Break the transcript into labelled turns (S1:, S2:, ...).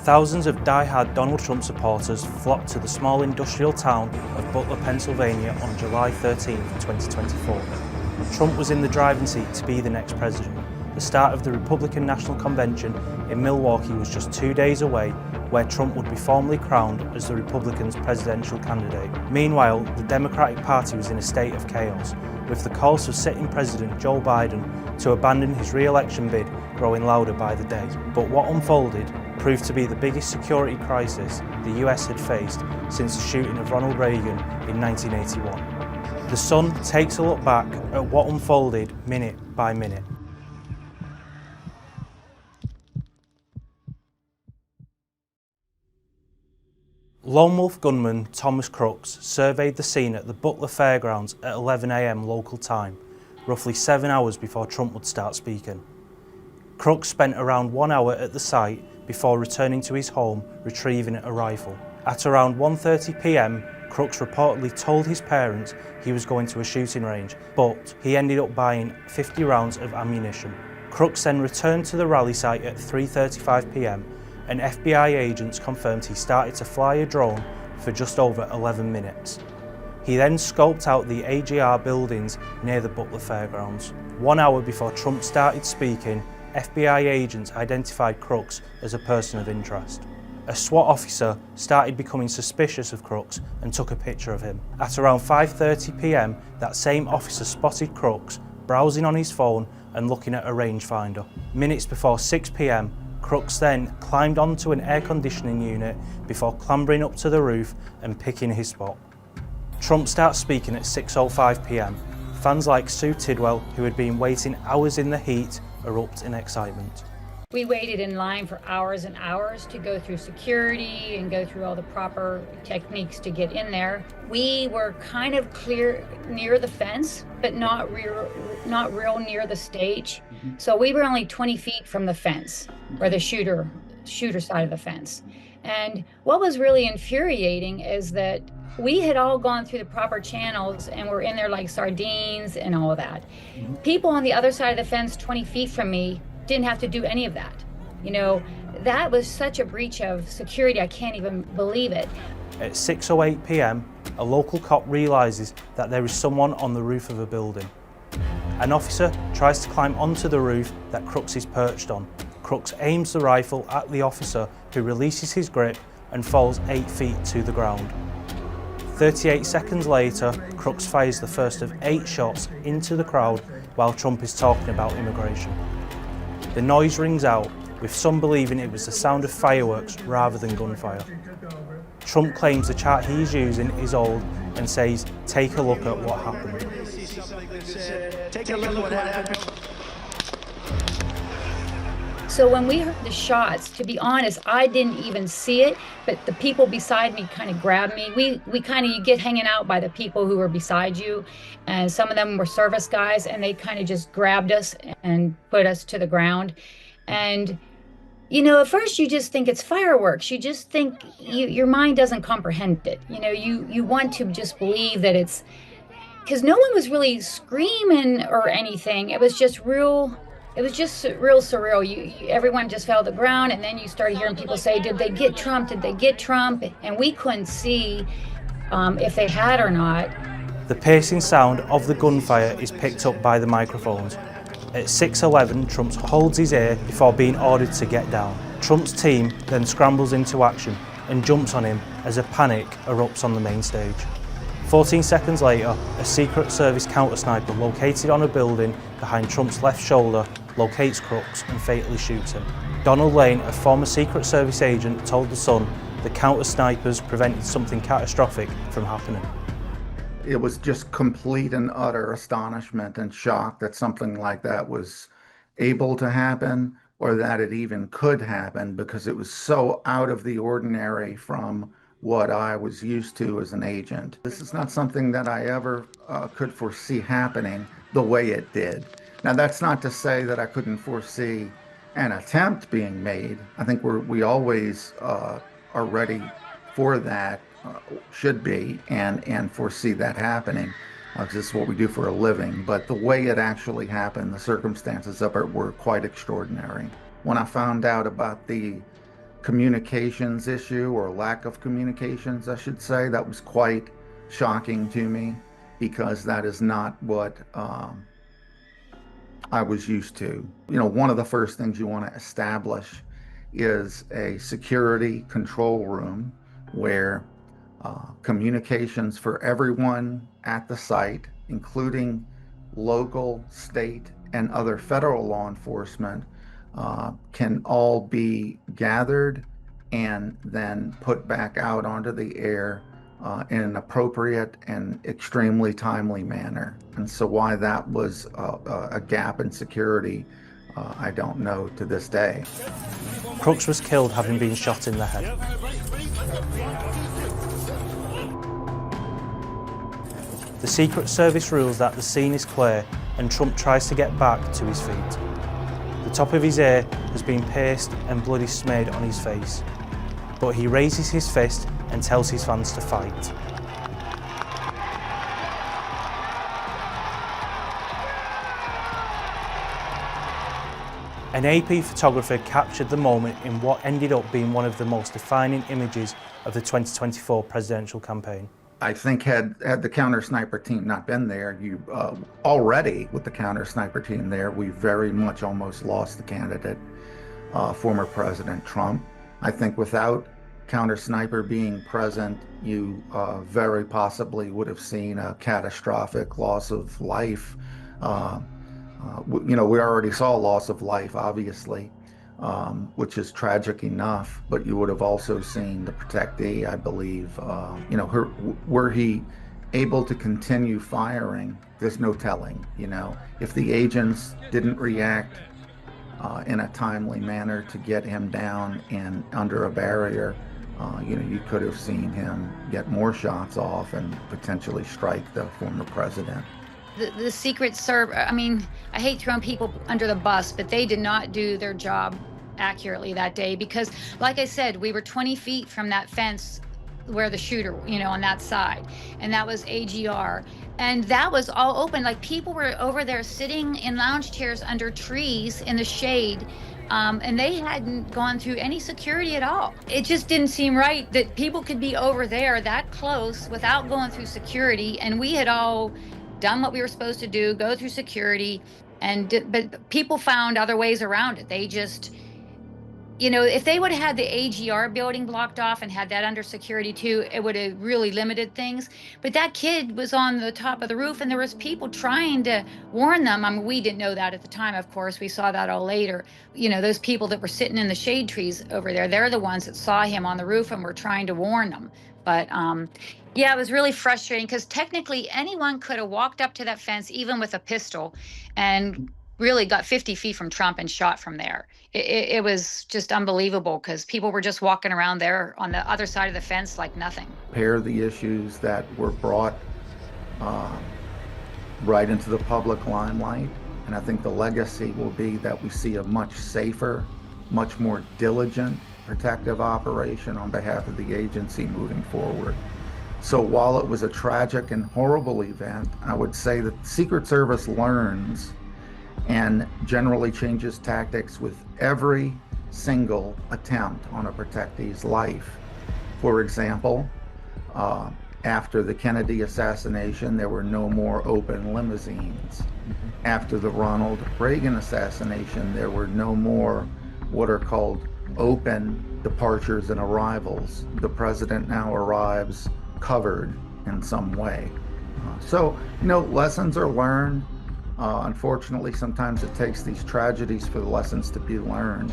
S1: Thousands of die-hard Donald Trump supporters flocked to the small industrial town of Butler, Pennsylvania on July 13, 2024. Trump was in the driving seat to be the next president. The start of the Republican National Convention in Milwaukee was just 2 days away, where Trump would be formally crowned as the Republicans' presidential candidate. Meanwhile, the Democratic Party was in a state of chaos, with the calls for sitting President Joe Biden to abandon his re-election bid growing louder by the day. But what unfolded proved to be the biggest security crisis the US had faced since the shooting of Ronald Reagan in 1981. The Sun takes a look back at what unfolded minute by minute. Lone Wolf gunman Thomas Crooks surveyed the scene at the Butler Fairgrounds at 11 AM local time, roughly 7 hours before Trump would start speaking. Crooks spent around 1 hour at the site before returning to his home, retrieving a rifle. At around 1:30 PM, Crooks reportedly told his parents he was going to a shooting range, but he ended up buying 50 rounds of ammunition. Crooks then returned to the rally site at 3:35 PM, and FBI agents confirmed he started to fly a drone for just over 11 minutes. He then scoped out the AGR buildings near the Butler Fairgrounds. 1 hour before Trump started speaking, FBI agents identified Crooks as a person of interest. A SWAT officer started becoming suspicious of Crooks and took a picture of him. At around 5:30 PM, that same officer spotted Crooks browsing on his phone and looking at a rangefinder. Minutes before 6 PM, Crooks then climbed onto an air conditioning unit before clambering up to the roof and picking his spot. Trump starts speaking at 6:05 PM. Fans like Sue Tidwell, who had been waiting hours in the heat, erupt in excitement.
S2: We waited in line for hours and hours to go through security and go through all the proper techniques to get in there. We were kind of clear near the fence, but not real near the stage. So we were only 20 feet from the fence, or the shooter side of the fence. And what was really infuriating is that we had all gone through the proper channels and were in there like sardines and all of that. People on the other side of the fence, 20 feet from me, didn't have to do any of that. You know, that was such a breach of security, I can't even believe it.
S1: At 6:08 PM, a local cop realises that there is someone on the roof of a building. An officer tries to climb onto the roof that Crooks is perched on. Crooks aims the rifle at the officer, who releases his grip and falls 8 feet to the ground. 38 seconds later, Crooks fires the first of 8 shots into the crowd while Trump is talking about immigration. The noise rings out, with some believing it was the sound of fireworks rather than gunfire. Trump claims the chart he is using is old and says, "Take a look at what happened."
S3: Take a look at what happened.
S2: So when we heard the shots, to be honest, I didn't even see it, but the people beside me kind of grabbed me. We kind of, you get hanging out by the people who were beside you, and some of them were service guys, and they kind of just grabbed us and put us to the ground. And, you know, at first you just think it's fireworks. You just think, your mind doesn't comprehend it. You know, you want to just believe that it's, because no one was really screaming or anything. It was just real surreal. Everyone just fell to the ground, and then you started hearing people say, "Did they get Trump? Did they get Trump?" And we couldn't see if they had or not.
S1: The piercing sound of the gunfire is picked up by the microphones. At 6:11, Trump holds his ear before being ordered to get down. Trump's team then scrambles into action and jumps on him as a panic erupts on the main stage. 14 seconds later, a Secret Service counter-sniper located on a building behind Trump's left shoulder locates Crooks and fatally shoots him. Donald Lane, a former Secret Service agent, told The Sun the counter-snipers prevented something catastrophic from happening.
S4: It was just complete and utter astonishment and shock that something like that was able to happen, or that it even could happen, because it was so out of the ordinary from what I was used to as an agent. This is not something that I ever could foresee happening the way it did. Now, that's not to say that I couldn't foresee an attempt being made. I think we always are ready for that, should be, and foresee that happening. This is what we do for a living. But the way it actually happened, the circumstances of it were quite extraordinary. When I found out about the communications issue, or lack of communications, I should say. That was quite shocking to me, because that is not what I was used to. One of the first things you want to establish is a security control room where communications for everyone at the site, including local, state, and other federal law enforcement, can all be gathered and then put back out onto the air in an appropriate and extremely timely manner. And so why that was a gap in security, I don't know to this day.
S1: Crooks was killed having been shot in the head. The Secret Service rules that the scene is clear and Trump tries to get back to his feet. The top of his ear has been pierced and blood is smeared on his face, but he raises his fist and tells his fans to fight. An AP photographer captured the moment in what ended up being one of the most defining images of the 2024 presidential campaign.
S4: I think had the counter sniper team not been there, already with the counter sniper team there, we very much almost lost the candidate, former President Trump. I think without counter sniper being present, you very possibly would have seen a catastrophic loss of life. We already saw loss of life, obviously, which is tragic enough, but you would have also seen the protectee, I believe, were he able to continue firing, there's no telling, if the agents didn't react in a timely manner to get him down and under a barrier, you could have seen him get more shots off and potentially strike the former president.
S2: The Secret Service, I hate throwing people under the bus, but they did not do their job accurately that day, because like I said, we were 20 feet from that fence where the shooter, on that side, and that was AGR, and that was all open. Like, people were over there sitting in lounge chairs under trees in the shade, and they hadn't gone through any security at all. It just didn't seem right that people could be over there that close without going through security, and we had all done what we were supposed to do, go through security, but people found other ways around it. They just, if they would have had the AGR building blocked off and had that under security too, it would have really limited things. But that kid was on the top of the roof, and there was people trying to warn them. We didn't know that at the time, of course. We saw that all later. Those people that were sitting in the shade trees over there, they're the ones that saw him on the roof and were trying to warn them. But yeah, it was really frustrating, because technically anyone could have walked up to that fence, even with a pistol, and really got 50 feet from Trump and shot from there. It was just unbelievable, because people were just walking around there on the other side of the fence like nothing.
S4: Compare the issues that were brought right into the public limelight, and I think the legacy will be that we see a much safer, much more diligent protective operation on behalf of the agency moving forward. So while it was a tragic and horrible event, I would say that the Secret Service learns and generally changes tactics with every single attempt on a protectee's life. For example, after the Kennedy assassination, there were no more open limousines. After the Ronald Reagan assassination, there were no more what are called open departures and arrivals. The president now arrives covered in some way. So, lessons are learned. Unfortunately, sometimes it takes these tragedies for the lessons to be learned.